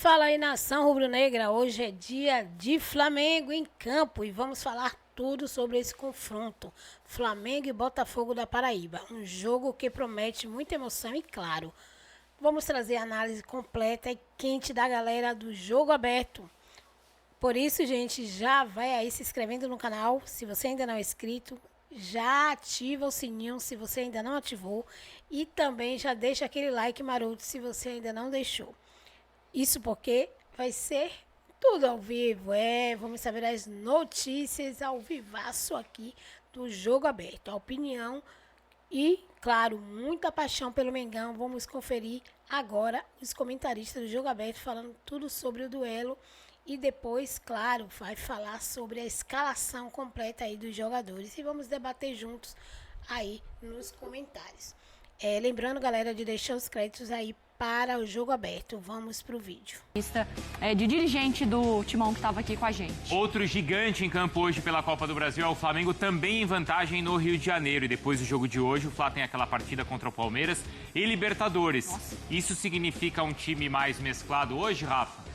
Fala aí, nação rubro-negra, hoje é dia de Flamengo em campo e vamos falar tudo sobre esse confronto, Flamengo e Botafogo da Paraíba, um jogo que promete muita emoção e claro, vamos trazer a análise completa e quente da galera do Jogo Aberto. Por isso, gente, já vai aí se inscrevendo no canal, se você ainda não é inscrito, já ativa o sininho se você ainda não ativou e também já deixa aquele like maroto se você ainda não deixou. Isso porque vai ser tudo ao vivo, vamos saber as notícias ao vivaço aqui do Jogo Aberto, a opinião e, claro, muita paixão pelo Mengão. Vamos conferir agora os comentaristas do Jogo Aberto falando tudo sobre o duelo e depois, claro, vai falar sobre a escalação completa aí dos jogadores e vamos debater juntos aí nos comentários. Lembrando, galera, de deixar os créditos aí para o Jogo Aberto. Vamos para o vídeo. De dirigente do Timão que estava aqui com a gente. Outro gigante em campo hoje pela Copa do Brasil é o Flamengo, também em vantagem no Rio de Janeiro. E depois do jogo de hoje, o Flá tem aquela partida contra o Palmeiras e Libertadores. Nossa. Isso significa um time mais mesclado hoje, Rafa?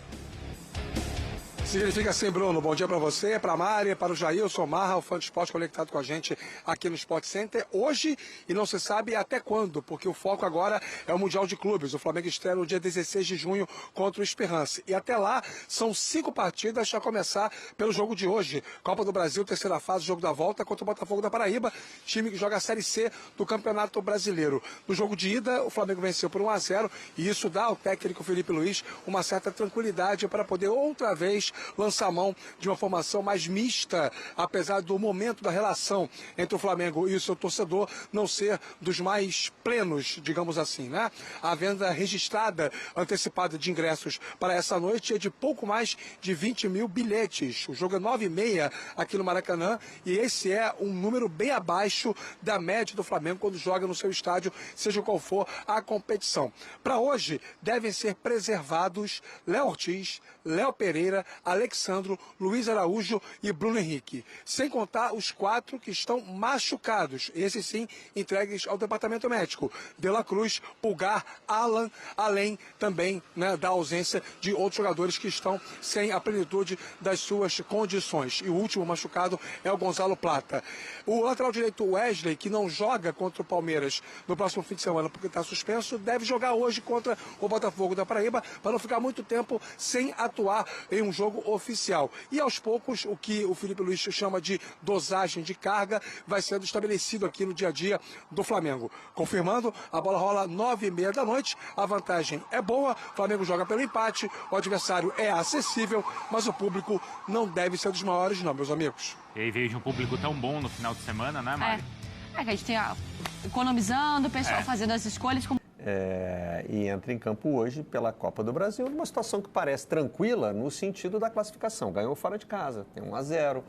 Significa sim, Bruno. Bom dia para você, para a Mari, para o Jailson Marra, o fã de esporte conectado com a gente aqui no Sport Center. Hoje, e não se sabe até quando, porque o foco agora é o Mundial de Clubes. O Flamengo estreia no dia 16 de junho contra o Esperance. E até lá, são 5 partidas, a começar pelo jogo de hoje. Copa do Brasil, terceira fase, jogo da volta contra o Botafogo da Paraíba, time que joga a Série C do Campeonato Brasileiro. No jogo de ida, o Flamengo venceu por 1-0 e isso dá ao técnico Felipe Luiz uma certa tranquilidade para poder outra vez lançar mão de uma formação mais mista, apesar do momento da relação entre o Flamengo e o seu torcedor não ser dos mais plenos, digamos assim, né? A venda registrada, antecipada de ingressos para essa noite é de pouco mais de 20 mil bilhetes. O jogo é 9h30 aqui no Maracanã e esse é um número bem abaixo da média do Flamengo quando joga no seu estádio, seja qual for a competição. Para hoje, devem ser preservados Léo Ortiz, Léo Pereira, Alexandro, Luiz Araújo e Bruno Henrique. Sem contar os 4 que estão machucados. Esses sim, entregues ao departamento médico. De La Cruz, Pulgar, Alan, além também, né, da ausência de outros jogadores que estão sem a plenitude das suas condições. E o último machucado é o Gonzalo Plata. O lateral direito Wesley, que não joga contra o Palmeiras no próximo fim de semana porque está suspenso, deve jogar hoje contra o Botafogo da Paraíba para não ficar muito tempo sem atuar em um jogo oficial. E aos poucos, o que o Felipe Luiz chama de dosagem de carga vai sendo estabelecido aqui no dia a dia do Flamengo. Confirmando, a bola rola 9h30 da noite, a vantagem é boa, o Flamengo joga pelo empate, o adversário é acessível, mas o público não deve ser dos maiores não, meus amigos. E aí veio de um público tão bom no final de semana, né, Mari? Que a gente tem economizando, o pessoal fazendo as escolhas. E entra em campo hoje pela Copa do Brasil, numa situação que parece tranquila no sentido da classificação. Ganhou fora de casa, tem 1-0,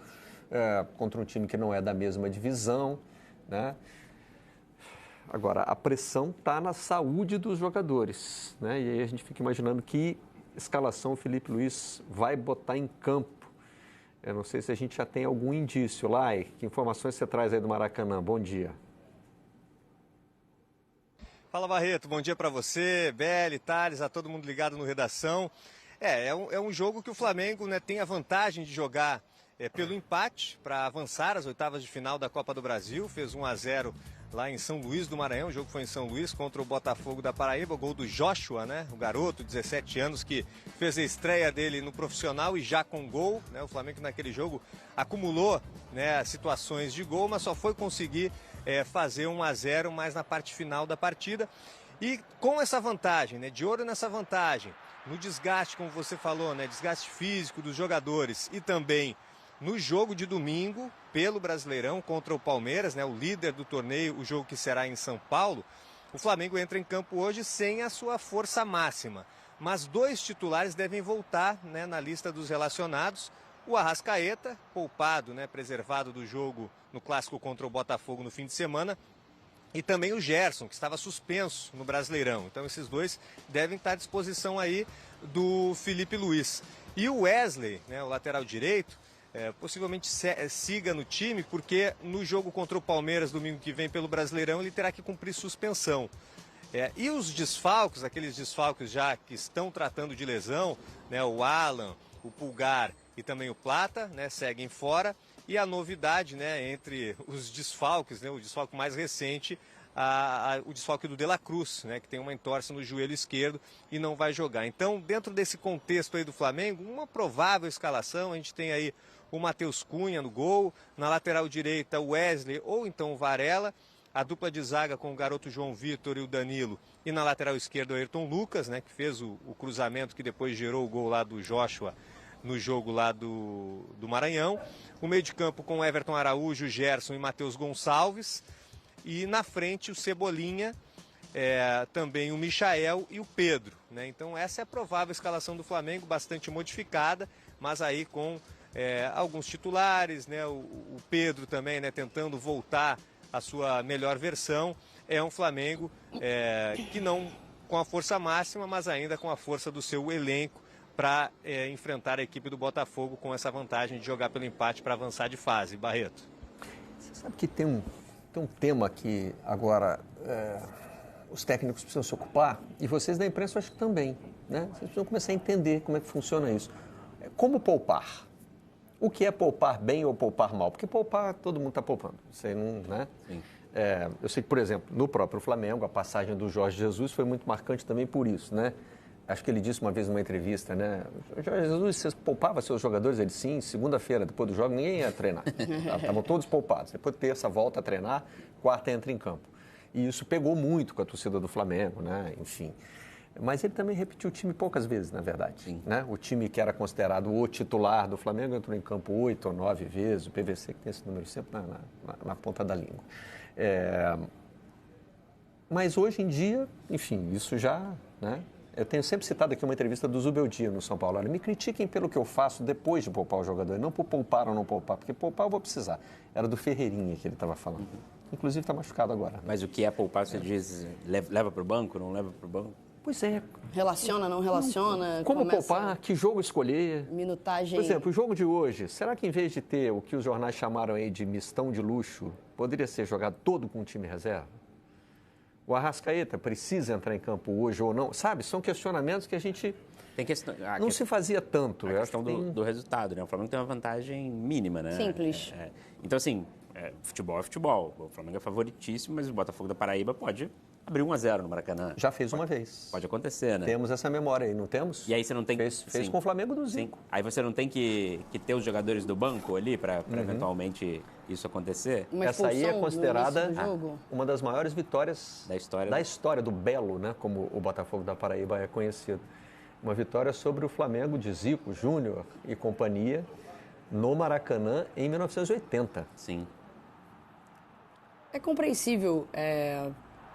contra um time que não é da mesma divisão, né? Agora, a pressão está na saúde dos jogadores, né? E aí a gente fica imaginando que escalação o Felipe Luiz vai botar em campo. Eu não sei se a gente já tem algum indício. Lai, que informações você traz aí do Maracanã? Bom dia. Fala, Barreto, bom dia para você, Beli, Thales, a todo mundo ligado no Redação. É um jogo que o Flamengo, né, tem a vantagem de jogar pelo empate para avançar às oitavas de final da Copa do Brasil. Fez 1-0 lá em São Luís do Maranhão, o jogo foi em São Luís contra o Botafogo da Paraíba, o gol do Joshua, né, o garoto, 17 anos, que fez a estreia dele no profissional e já com gol, né, o Flamengo naquele jogo acumulou, né, situações de gol, mas só foi conseguir fazer 1-0 mais na parte final da partida. E com essa vantagem, né, de olho nessa vantagem, no desgaste, como você falou, né, desgaste físico dos jogadores e também no jogo de domingo, pelo Brasileirão contra o Palmeiras, né, o líder do torneio, o jogo que será em São Paulo, o Flamengo entra em campo hoje sem a sua força máxima. Mas 2 titulares devem voltar, né, na lista dos relacionados. O Arrascaeta, poupado, né, preservado do jogo no clássico contra o Botafogo no fim de semana. E também o Gerson, que estava suspenso no Brasileirão. Então esses 2 devem estar à disposição aí do Felipe Luiz. E o Wesley, né, o lateral direito, possivelmente siga no time, porque no jogo contra o Palmeiras, domingo que vem pelo Brasileirão, ele terá que cumprir suspensão. E os desfalques, aqueles desfalques já que estão tratando de lesão, né, o Alan, o Pulgar e também o Plata, né, seguem fora. E a novidade, né, entre os desfalques, né, o desfalque mais recente, o desfalque do De La Cruz, né, que tem uma entorse no joelho esquerdo e não vai jogar. Então, dentro desse contexto aí do Flamengo, uma provável escalação, a gente tem aí o Matheus Cunha no gol, na lateral direita o Wesley ou então o Varela, a dupla de zaga com o garoto João Vitor e o Danilo, e na lateral esquerda o Ayrton Lucas, né, que fez o cruzamento que depois gerou o gol lá do Joshua no jogo lá do Maranhão. O meio de campo com Everton Araújo, Gerson e Matheus Gonçalves. E na frente o Cebolinha, também o Michael e o Pedro, né? Então essa é a provável escalação do Flamengo, bastante modificada, mas aí com alguns titulares, né? O Pedro também, né, tentando voltar à sua melhor versão. É um Flamengo que não com a força máxima, mas ainda com a força do seu elenco para enfrentar a equipe do Botafogo com essa vantagem de jogar pelo empate para avançar de fase. Barreto. Você sabe que tem um tema que agora os técnicos precisam se ocupar, e vocês da imprensa eu acho que também, né? Vocês precisam começar a entender como é que funciona isso. Como poupar? O que é poupar bem ou poupar mal? Porque poupar, todo mundo está poupando. Você não, né? Sim. Eu sei que, por exemplo, no próprio Flamengo, a passagem do Jorge Jesus foi muito marcante também por isso, né? Acho que ele disse uma vez numa entrevista, né? Jorge Jesus, você poupava seus jogadores? Ele, sim, segunda-feira, depois do jogo, ninguém ia treinar. Estavam todos poupados. Depois de terça, volta a treinar, quarta entra em campo. E isso pegou muito com a torcida do Flamengo, né? Enfim. Mas ele também repetiu o time poucas vezes, na verdade. Sim. Né? O time que era considerado o titular do Flamengo entrou em campo 8 ou 9 vezes. O PVC, que tem esse número sempre na ponta da língua. Mas hoje em dia, enfim, isso já... né? Eu tenho sempre citado aqui uma entrevista do Zubeldia no São Paulo. Olha, me critiquem pelo que eu faço depois de poupar o jogador, não por poupar ou não poupar, porque poupar eu vou precisar. Era do Ferreirinha que ele estava falando. Inclusive está machucado agora. Mas o que é poupar, você diz, leva para o banco, não leva para o banco? Pois é. Relaciona, não relaciona? Como poupar? Que jogo escolher? Minutagem. Por exemplo, o jogo de hoje, será que em vez de ter o que os jornais chamaram aí de mistão de luxo, poderia ser jogado todo com um time reserva? O Arrascaeta precisa entrar em campo hoje ou não? Sabe, são questionamentos que a gente não se fazia tanto. A questão do resultado, né? O Flamengo tem uma vantagem mínima, né? Simples. Então, assim, futebol é futebol. O Flamengo é favoritíssimo, mas o Botafogo da Paraíba pode abrir 1-0 no Maracanã. Já fez uma vez. Pode acontecer, né? Temos essa memória aí, não temos? E aí você não tem... Fez com o Flamengo do Zico. Aí você não tem que ter os jogadores do banco ali para eventualmente isso acontecer? Essa aí é considerada uma das maiores vitórias da história do Belo, né? Como o Botafogo da Paraíba é conhecido. Uma vitória sobre o Flamengo de Zico, Júnior e companhia no Maracanã em 1980. Sim. É compreensível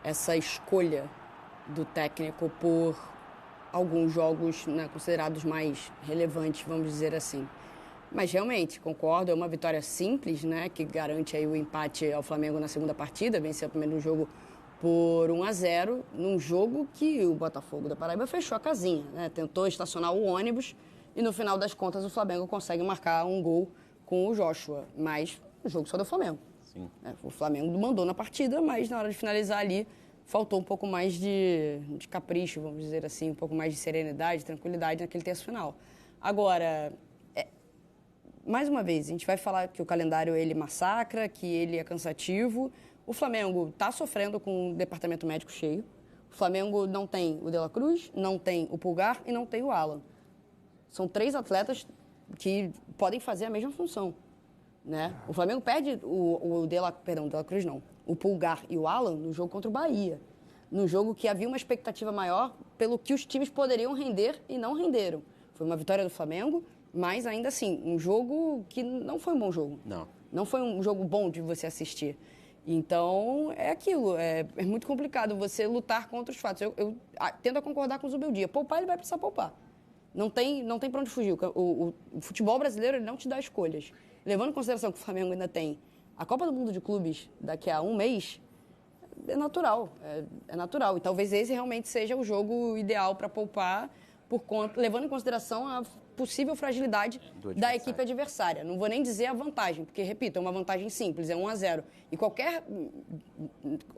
essa escolha do técnico por alguns jogos, né, considerados mais relevantes, vamos dizer assim. Mas realmente, concordo, é uma vitória simples, né, que garante aí o empate ao Flamengo na segunda partida, venceu o primeiro jogo por 1-0, num jogo que o Botafogo da Paraíba fechou a casinha, né, tentou estacionar o ônibus e no final das contas o Flamengo consegue marcar um gol com o Joshua, mas o jogo só deu Flamengo. Sim. O Flamengo mandou na partida, mas na hora de finalizar ali, faltou um pouco mais de capricho, vamos dizer assim, um pouco mais de serenidade, tranquilidade naquele terço final. Agora, mais uma vez, a gente vai falar que o calendário ele massacra, que ele é cansativo. O Flamengo está sofrendo com o departamento médico cheio. O Flamengo não tem o De La Cruz, não tem o Pulgar e não tem o Alan. São 3 atletas que podem fazer a mesma função. Né? O Flamengo perde o De La Cruz não, o Pulgar e o Alan no jogo contra o Bahia, no jogo que havia uma expectativa maior pelo que os times poderiam render e não renderam. Foi uma vitória do Flamengo, mas ainda assim, um jogo que não foi um bom jogo. Não foi um jogo bom de você assistir. Então, é aquilo, é muito complicado você lutar contra os fatos. Eu tendo a concordar com o Zubeldia, poupar ele vai precisar poupar. Não tem para onde fugir. O futebol brasileiro ele não te dá escolhas. Levando em consideração que o Flamengo ainda tem a Copa do Mundo de Clubes daqui a um mês, é natural. É natural. E talvez esse realmente seja o jogo ideal para poupar, levando em consideração a possível fragilidade da equipe adversária. Não vou nem dizer a vantagem, porque, repito, é uma vantagem simples, é 1-0. E qualquer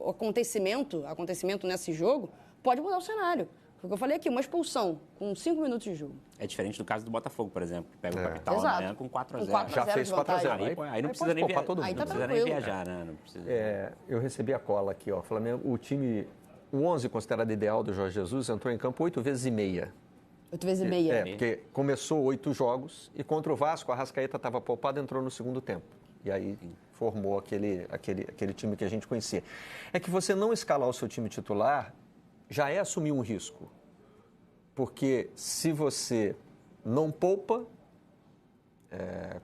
acontecimento nesse jogo pode mudar o cenário. Foi o que eu falei aqui, uma expulsão com 5 minutos de jogo. É diferente do caso do Botafogo, por exemplo, que pega o Capital Exato. amanhã com 4-0. Já fez 4-0. Aí não precisa nem viajar. Aí tá Não precisa nem viajar, né? Não precisa... Eu recebi a cola aqui, ó. Flamengo, o 11 considerado ideal do Jorge Jesus entrou em campo 8 vezes e meia. 8 vezes e meia. Porque começou 8 jogos e contra o Vasco, a Arrascaeta estava poupado e entrou no segundo tempo. E aí formou aquele time que a gente conhecia. É que você não escalar o seu time titular já é assumir um risco. Porque se você não poupa,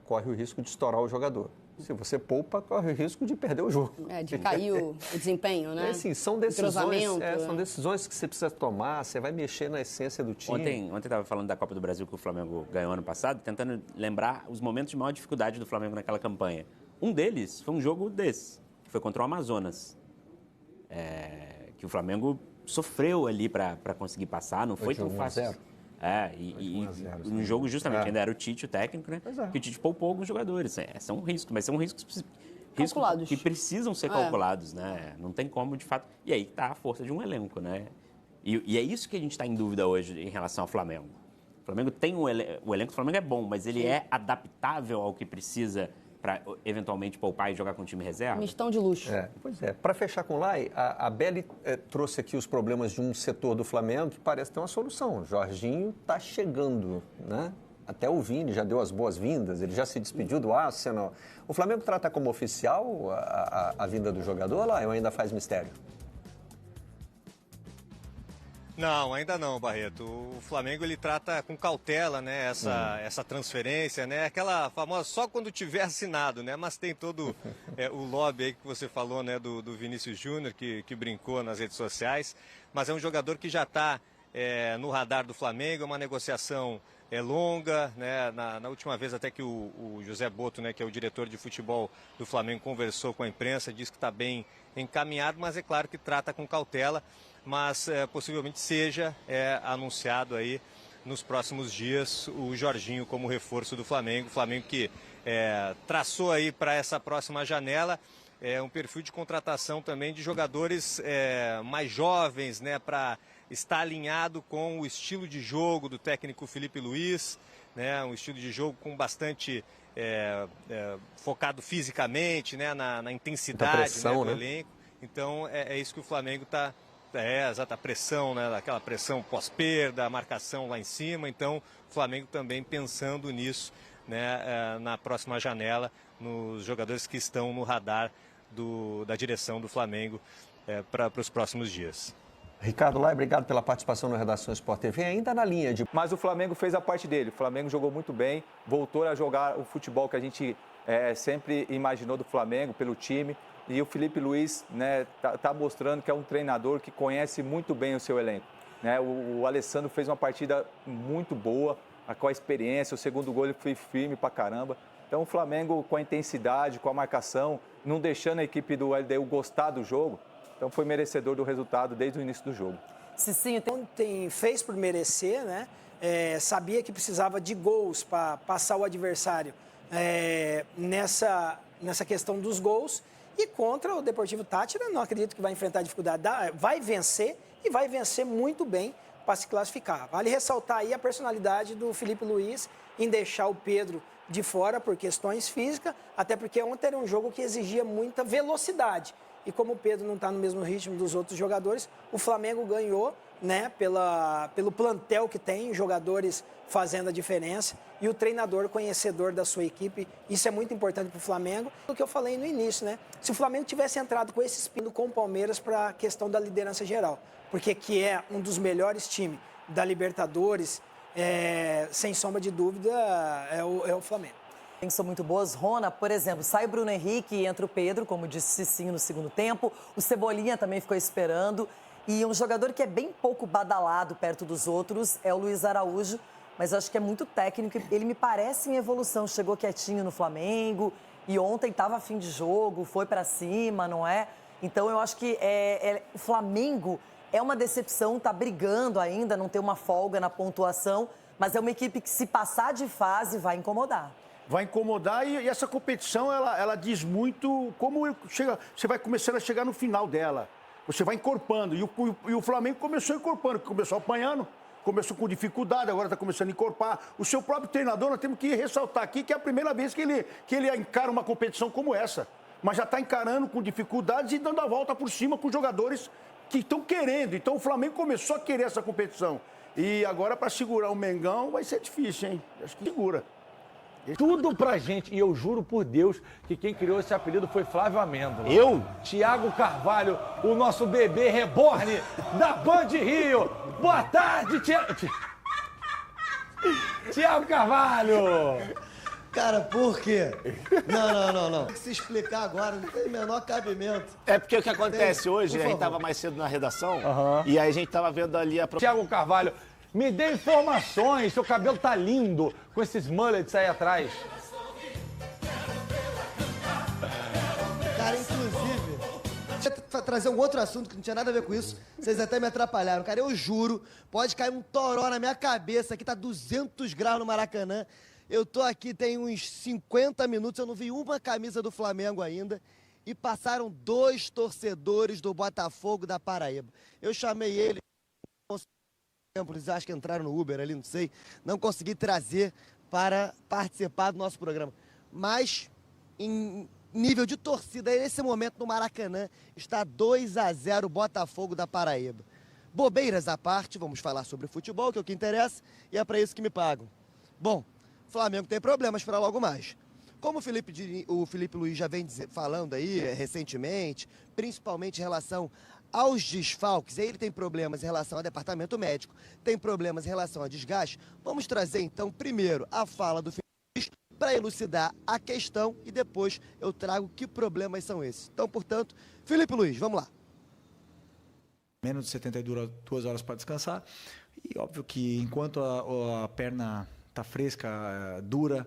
corre o risco de estourar o jogador. Se você poupa, corre o risco de perder o jogo. De cair o desempenho, né? Assim, são decisões que você precisa tomar, você vai mexer na essência do time. Ontem estava falando da Copa do Brasil que o Flamengo ganhou ano passado, tentando lembrar os momentos de maior dificuldade do Flamengo naquela campanha. Um deles foi um jogo desse, que foi contra o Amazonas. Que o Flamengo sofreu ali para conseguir passar, não foi tão fácil. Um jogo justamente, ainda era o Tite, o técnico, né? Que o Tite poupou alguns jogadores. São riscos, mas são riscos que precisam ser calculados, né? Não tem como, de fato. E aí está a força de um elenco, né? E é isso que a gente está em dúvida hoje em relação ao Flamengo. O Flamengo tem o elenco do Flamengo é bom, mas ele é adaptável ao que precisa para eventualmente poupar e jogar com o time reserva? Mistão de luxo. Pois é. Para fechar com o Lai, a Belly trouxe aqui os problemas de um setor do Flamengo que parece ter uma solução. O Jorginho está chegando, né? Até o Vini já deu as boas-vindas, ele já se despediu do Arsenal. O Flamengo trata como oficial a vinda do jogador, Lai, ou ainda faz mistério? Não, ainda não, Barreto. O Flamengo ele trata com cautela, né, essa transferência, né, aquela famosa só quando tiver assinado, né, mas tem todo o lobby aí que você falou, né, do Vinícius Júnior que brincou nas redes sociais, mas é um jogador que já está no radar do Flamengo, é uma negociação longa, né, na última vez até que o José Boto, né, que é o diretor de futebol do Flamengo, conversou com a imprensa, disse que está bem encaminhado, mas é claro que trata com cautela, mas possivelmente seja anunciado aí nos próximos dias o Jorginho como reforço do Flamengo. O Flamengo que traçou aí para essa próxima janela um perfil de contratação também de jogadores mais jovens, né, para estar alinhado com o estilo de jogo do técnico Felipe Luiz, né, um estilo de jogo com bastante focado fisicamente, né, na intensidade, pressão, né, do elenco. Então é isso que o Flamengo está... exato, a pressão, né, aquela pressão pós-perda, a marcação lá em cima. Então, o Flamengo também pensando nisso, né, na próxima janela, nos jogadores que estão no radar da direção do Flamengo para os próximos dias. Ricardo Lai, obrigado pela participação no Redação Sport TV. Ainda na linha de... Mas o Flamengo fez a parte dele. O Flamengo jogou muito bem, voltou a jogar o futebol que a gente sempre imaginou do Flamengo, pelo time. E o Felipe Luiz, né, tá mostrando que é um treinador que conhece muito bem o seu elenco, né? O Alessandro fez uma partida muito boa, com a experiência, o segundo gol ele foi firme pra caramba. Então o Flamengo com a intensidade, com a marcação, não deixando a equipe do LDU gostar do jogo, então foi merecedor do resultado desde o início do jogo. Cicinho fez por merecer, né? Sabia que precisava de gols para passar o adversário nessa questão dos gols. E contra o Deportivo Táchira, não acredito que vai enfrentar dificuldade. Vai vencer e vai vencer muito bem para se classificar. Vale ressaltar aí a personalidade do Felipe Luiz em deixar o Pedro de fora por questões físicas, até porque ontem era um jogo que exigia muita velocidade. E como o Pedro não está no mesmo ritmo dos outros jogadores, o Flamengo ganhou, né, pelo plantel que tem, jogadores fazendo a diferença, e o treinador conhecedor da sua equipe. Isso é muito importante para o Flamengo. O que eu falei no início, né? Se o Flamengo tivesse entrado com esse espírito com o Palmeiras para a questão da liderança geral, porque que é um dos melhores times da Libertadores, sem sombra de dúvida, é o Flamengo. São muito boas. Rona, por exemplo, sai o Bruno Henrique e entra o Pedro, como disse Cicinho no segundo tempo. O Cebolinha também ficou esperando. E um jogador que é bem pouco badalado perto dos outros é o Luiz Araújo, mas acho que é muito técnico. Ele me parece em evolução. Chegou quietinho no Flamengo e ontem estava a fim de jogo, foi para cima, não é? Então eu acho que o Flamengo é uma decepção, está brigando ainda, não tem uma folga na pontuação, mas é uma equipe que, se passar de fase, vai incomodar. Vai incomodar e essa competição, ela diz muito como você vai começando a chegar no final dela. Você vai encorpando. E o Flamengo começou encorpando, começou apanhando, começou com dificuldade, agora está começando a encorpar. O seu próprio treinador, nós temos que ressaltar aqui que é a primeira vez que ele encara uma competição como essa. Mas já está encarando com dificuldades e dando a volta por cima com jogadores que estão querendo. Então o Flamengo começou a querer essa competição. E agora, para segurar o Mengão, vai ser difícil, hein? Acho que segura. Tudo pra gente, e eu juro por Deus que quem criou esse apelido foi Flávio Amêndola. Eu? Thiago Carvalho, o nosso bebê reborn da Band Rio. Boa tarde, Thiago Carvalho. Cara, por quê? Não. Tem que se explicar agora, não tem o menor cabimento. É porque o que acontece hoje, a gente tava mais cedo na redação, e aí a gente tava vendo ali a... Thiago Carvalho, me dê informações, seu cabelo tá lindo, com esses mullets aí atrás. Cara, inclusive, deixa eu trazer um outro assunto que não tinha nada a ver com isso, vocês até me atrapalharam. Cara, eu juro, pode cair um toró na minha cabeça, aqui tá 200 graus no Maracanã. Eu tô aqui tem uns 50 minutos, eu não vi uma camisa do Flamengo ainda. E passaram 2 torcedores do Botafogo da Paraíba. Eu chamei eles, eles acho que entraram no Uber ali, não sei. Não consegui trazer para participar do nosso programa. Mas, em nível de torcida, nesse momento no Maracanã, está 2-0 Botafogo da Paraíba. Bobeiras à parte, vamos falar sobre futebol, que é o que interessa, e é para isso que me pagam. Bom, o Flamengo tem problemas para logo mais. Como o Felipe Luiz já vem falando aí recentemente, principalmente em relação aos desfalques, aí ele tem problemas em relação ao departamento médico, tem problemas em relação a desgaste, vamos trazer então primeiro a fala do Felipe Luiz para elucidar a questão e depois eu trago que problemas são esses. Então, portanto, Felipe Luiz, vamos lá. Menos de 72 horas para descansar e óbvio que enquanto a perna está fresca, dura,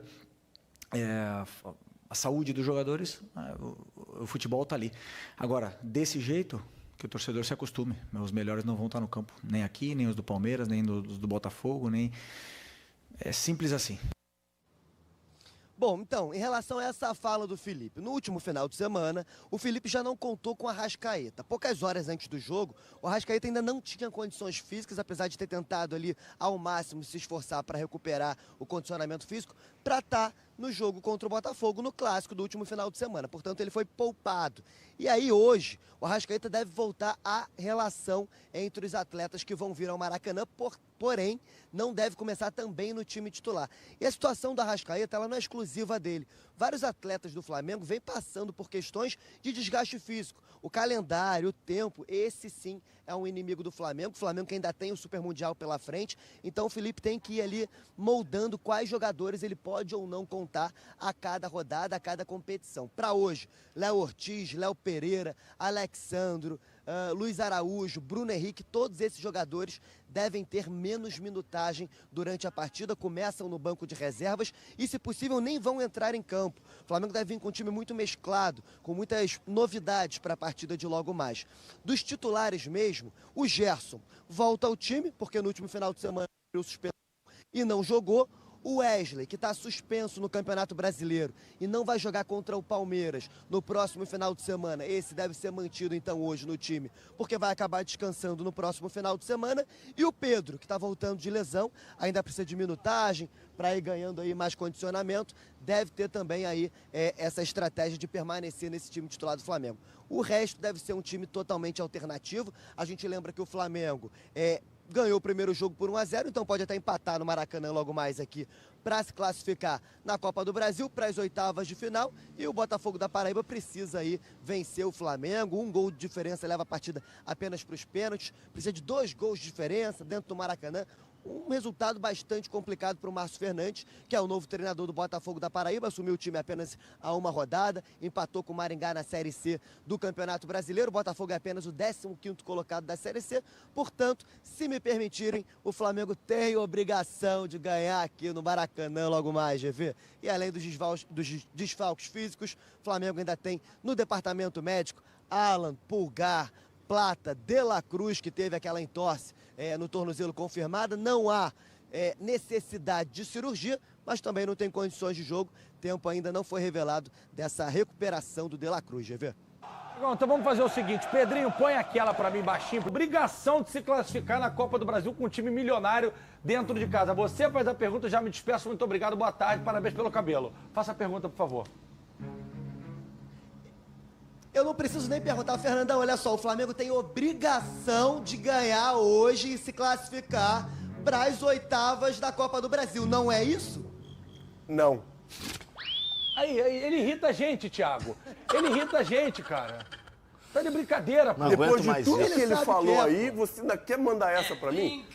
a saúde dos jogadores, o futebol está ali. Agora, desse jeito, que o torcedor se acostume. Os melhores não vão estar no campo, nem aqui, nem os do Palmeiras, nem os do Botafogo, nem... É simples assim. Bom, então, em relação a essa fala do Felipe, no último final de semana, o Felipe já não contou com o Arrascaeta. Poucas horas antes do jogo, o Arrascaeta ainda não tinha condições físicas, apesar de ter tentado ali ao máximo se esforçar para recuperar o condicionamento físico, para estar no jogo contra o Botafogo, no clássico do último final de semana. Portanto, ele foi poupado. E aí, hoje, o Arrascaeta deve voltar à relação entre os atletas que vão vir ao Maracanã, porém, não deve começar também no time titular. E a situação do Arrascaeta, ela não é exclusiva dele. Vários atletas do Flamengo vêm passando por questões de desgaste físico. O calendário, o tempo, esse sim é um inimigo do Flamengo. O Flamengo que ainda tem o Super Mundial pela frente. Então o Felipe tem que ir ali moldando quais jogadores ele pode ou não contar a cada rodada, a cada competição. Para hoje, Léo Ortiz, Léo Pereira, Alexandro, Luiz Araújo, Bruno Henrique, todos esses jogadores devem ter menos minutagem durante a partida, começam no banco de reservas e, se possível, nem vão entrar em campo. O Flamengo deve vir com um time muito mesclado, com muitas novidades para a partida de logo mais. Dos titulares mesmo, o Gerson volta ao time, porque no último final de semana ele suspensão e não jogou. O Wesley, que está suspenso no Campeonato Brasileiro e não vai jogar contra o Palmeiras no próximo final de semana. Esse deve ser mantido, então, hoje no time, porque vai acabar descansando no próximo final de semana. E o Pedro, que está voltando de lesão, ainda precisa de minutagem para ir ganhando aí mais condicionamento, deve ter também aí essa estratégia de permanecer nesse time titular do Flamengo. O resto deve ser um time totalmente alternativo. A gente lembra que o Flamengo ganhou o primeiro jogo por 1-0, então pode até empatar no Maracanã logo mais aqui para se classificar na Copa do Brasil para as oitavas de final. E o Botafogo da Paraíba precisa aí vencer o Flamengo. 1 gol de diferença leva a partida apenas para os pênaltis. Precisa de 2 gols de diferença dentro do Maracanã. Um resultado bastante complicado para o Márcio Fernandes, que é o novo treinador do Botafogo da Paraíba, assumiu o time apenas a uma rodada, empatou com o Maringá na Série C do Campeonato Brasileiro. O Botafogo é apenas o 15º colocado da Série C, portanto, se me permitirem, o Flamengo tem obrigação de ganhar aqui no Maracanã logo mais, GV. E além dos desfalques físicos, o Flamengo ainda tem no departamento médico Alan, Pulgar, Plata, De La Cruz, que teve aquela entorse no tornozelo confirmada. Não há necessidade de cirurgia, mas também não tem condições de jogo. Tempo ainda não foi revelado dessa recuperação do De La Cruz, GV. Então vamos fazer o seguinte, Pedrinho, põe aquela pra mim baixinho. Obrigação de se classificar na Copa do Brasil com um time milionário dentro de casa. Você faz a pergunta, já me despeço. Muito obrigado, boa tarde, parabéns pelo cabelo. Faça a pergunta, por favor. Eu não preciso nem perguntar, Fernandão, olha só, o Flamengo tem obrigação de ganhar hoje e se classificar para as oitavas da Copa do Brasil, não é isso? Não. Aí, ele irrita a gente, Thiago. Ele irrita a gente, cara. Tá de brincadeira, pô. Depois de tudo que ele falou aí, você ainda quer mandar essa pra mim?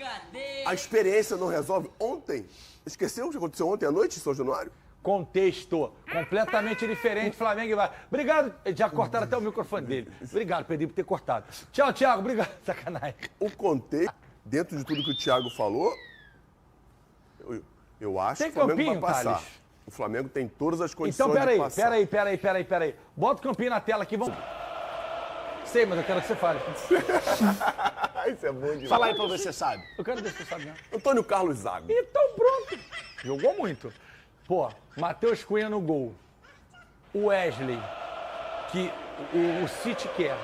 A experiência não resolve? Ontem, esqueceu o que aconteceu ontem à noite em São Januário? Contexto completamente diferente, Flamengo e vai. Obrigado, já cortaram até o microfone dele. Obrigado, Pedrinho, por ter cortado. Tchau, Thiago, obrigado. Sacanagem. O contexto, dentro de tudo que o Thiago falou, eu acho que o Flamengo vai passar. Thales. O Flamengo tem todas as condições de passar. Peraí. Bota o campinho na tela aqui, vamos... Sei, mas eu quero que você fale. Isso é bom demais. Fala aí pra ver se você sabe. Eu quero ver se você sabe, né? Antônio Carlos Zago. Então pronto. Jogou muito. Pô, Matheus Cunha no gol. O Wesley, que o City quer.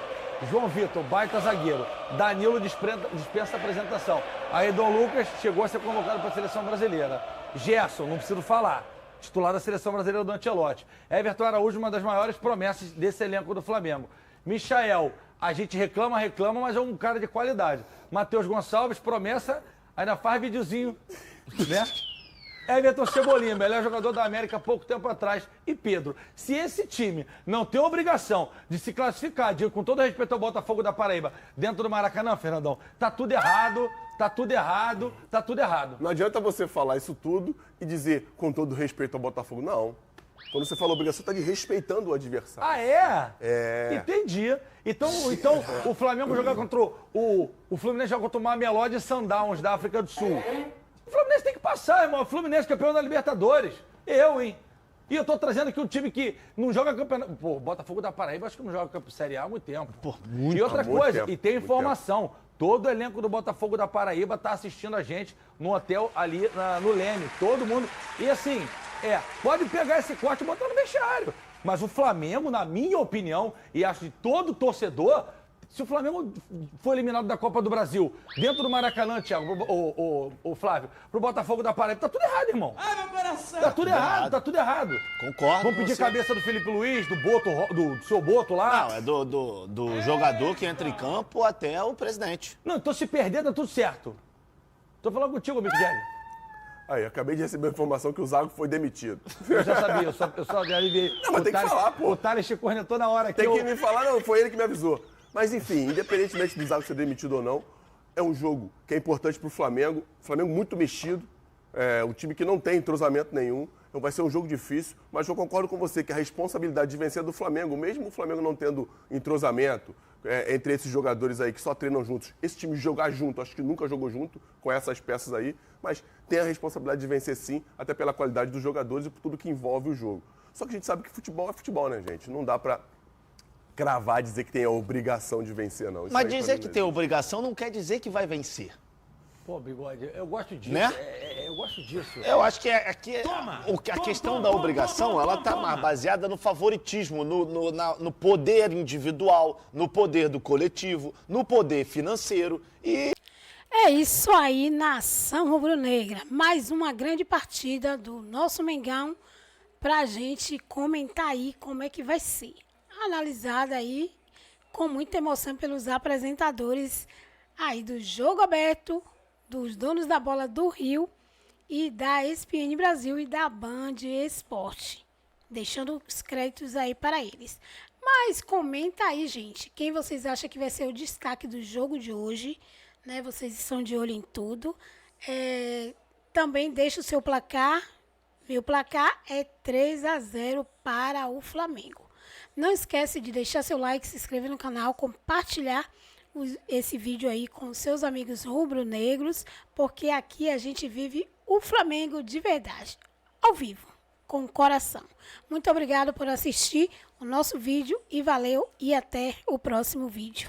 João Vitor, baita zagueiro. Danilo dispensa a apresentação. Aí Dom Lucas chegou a ser convocado para a seleção brasileira. Gerson, não preciso falar. Titular da seleção brasileira do Ancelotti. Everton Araújo, uma das maiores promessas desse elenco do Flamengo. Michael, a gente reclama, mas é um cara de qualidade. Matheus Gonçalves, promessa, ainda faz videozinho, né? Everton Cebolinha, melhor jogador da América há pouco tempo atrás. E Pedro, se esse time não tem obrigação de se classificar, com todo respeito ao Botafogo da Paraíba, dentro do Maracanã, Fernandão, tá tudo errado. Não adianta você falar isso tudo e dizer com todo respeito ao Botafogo. Não. Quando você fala obrigação, tá respeitando o adversário. Ah, é? É. Entendi. Então o Flamengo jogar contra o Fluminense joga contra o Mamelodi Sundowns da África do Sul. O Fluminense tem que passar, irmão. O Fluminense campeão da Libertadores. Hein? E eu tô trazendo aqui um time que não joga campeonato. Pô, Botafogo da Paraíba, acho que não joga Série A há muito tempo. Pô, muito. E outra coisa, tempo, e tem informação. Todo o elenco do Botafogo da Paraíba tá assistindo a gente no hotel ali no Leme. Todo mundo. E assim, pode pegar esse corte e botar no vestiário. Mas o Flamengo, na minha opinião, e acho de todo torcedor, se o Flamengo for eliminado da Copa do Brasil, dentro do Maracanã, Thiago, o Flávio, pro Botafogo da Paraíba, tá tudo errado, irmão. Ai, meu coração. Tá tudo errado. Concordo. Vamos pedir cabeça do Felipe Luiz, do Boto, do seu Boto lá. Não, é do jogador que entra em campo até o presidente. Não, então se perder, dá tudo certo. Tô falando contigo, amigo Diego. Aí, acabei de receber a informação que o Zago foi demitido. Eu já sabia, eu só aliviei. Não, mas tem que falar, pô. O Thales te cornetou na hora aqui. Tem que me falar, não, foi ele que me avisou. Mas enfim, independentemente do Zago ser demitido ou não, é um jogo que é importante pro Flamengo. Flamengo muito mexido, um time que não tem entrosamento nenhum. Então vai ser um jogo difícil, mas eu concordo com você que a responsabilidade de vencer é do Flamengo, mesmo o Flamengo não tendo entrosamento entre esses jogadores aí que só treinam juntos. Esse time jogar junto, acho que nunca jogou junto com essas peças aí, mas tem a responsabilidade de vencer sim, até pela qualidade dos jogadores e por tudo que envolve o jogo. Só que a gente sabe que futebol é futebol, né, gente? Não dá pra cravar, dizer que tem a obrigação de vencer, não. Isso mas dizer que tem a obrigação não quer dizer que vai vencer. Pô, Bigode, eu gosto disso. Né? Eu gosto disso. Eu acho que a questão da obrigação, ela tá mais baseada no favoritismo, no poder individual, no poder do coletivo, no poder financeiro e... É isso aí, nação rubro-negra. Mais uma grande partida do nosso Mengão pra gente comentar aí como é que vai ser. Analisada aí com muita emoção pelos apresentadores aí do Jogo Aberto, dos donos da bola do Rio e da ESPN Brasil e da Band Esporte, deixando os créditos aí para eles. Mas comenta aí, gente, quem vocês acham que vai ser o destaque do jogo de hoje, né? Vocês estão de olho em tudo. Também deixa o seu placar. Meu placar é 3-0 para o Flamengo. Não esquece de deixar seu like, se inscrever no canal, compartilhar esse vídeo aí com seus amigos rubro-negros, porque aqui a gente vive o Flamengo de verdade, ao vivo, com o coração. Muito obrigado por assistir o nosso vídeo e valeu e até o próximo vídeo.